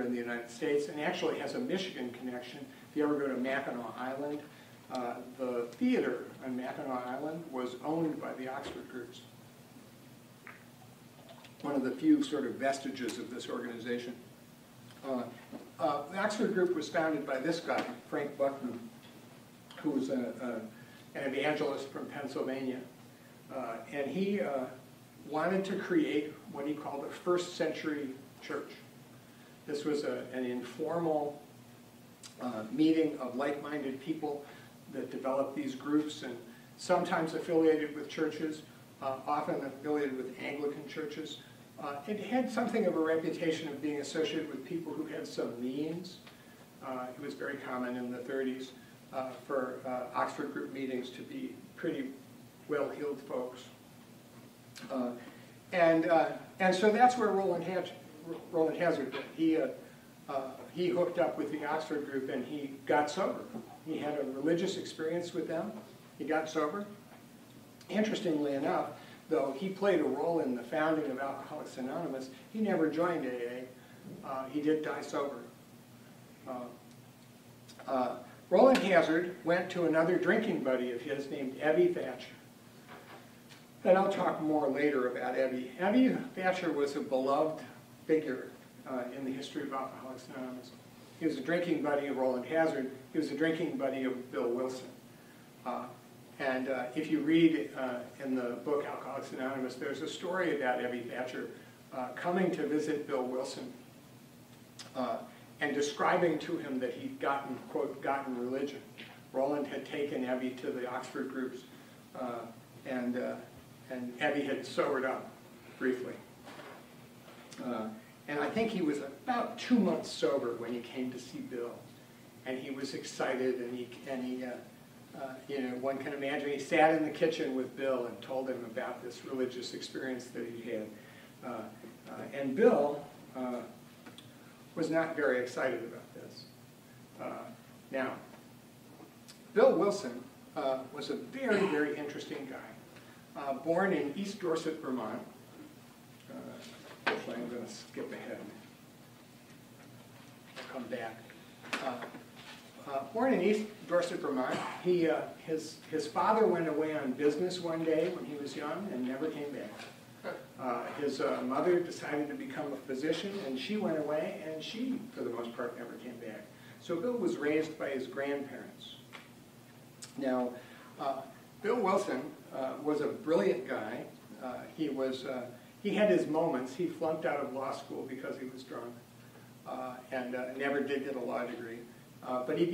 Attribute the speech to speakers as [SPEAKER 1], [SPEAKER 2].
[SPEAKER 1] in the United States, and actually has a Michigan connection. If you ever go to Mackinac Island, the theater on Mackinac Island was owned by the Oxford groups. One of the few sort of vestiges of this organization. The Oxford group was founded by this guy, Frank Buckman, who was an evangelist from Pennsylvania. And he wanted to create what he called a first century church. This was an informal meeting of like-minded people that developed these groups, and sometimes affiliated with churches, often affiliated with Anglican churches. It had something of a reputation of being associated with people who had some means. It was very common in the 30s for Oxford group meetings to be pretty well-heeled folks. And so that's where Roland Hazard went. He hooked up with the Oxford group and he got sober. He had a religious experience with them. He got sober. Interestingly enough, though he played a role in the founding of Alcoholics Anonymous, he never joined AA. He did die sober. Roland Hazard went to another drinking buddy of his named Ebby Thatcher. And I'll talk more later about Ebby. Ebby Thatcher was a beloved figure in the history of Alcoholics Anonymous. He was a drinking buddy of Roland Hazard. He was a drinking buddy of Bill Wilson. And if you read in the book Alcoholics Anonymous, there's a story about Ebby Thatcher coming to visit Bill Wilson and describing to him that he'd gotten, quote, gotten religion. Roland had taken Ebby to the Oxford groups, and Ebby had sobered up briefly. And I think he was about 2 months sober when he came to see Bill. And he was excited, and he you know, one can imagine he sat in the kitchen with Bill and told him about this religious experience that he had. And Bill was not very excited about this. Now, Bill Wilson was a very, very interesting guy. Born in East Dorset, Vermont. Actually, I'm going to skip ahead. Come back. Born in East Dorset, Vermont, his father went away on business one day when he was young and never came back. His mother decided to become a physician, and she went away, and she, for the most part, never came back. So Bill was raised by his grandparents. Now, Bill Wilson was a brilliant guy. He had his moments. He flunked out of law school because he was drunk and never did get a law degree. But he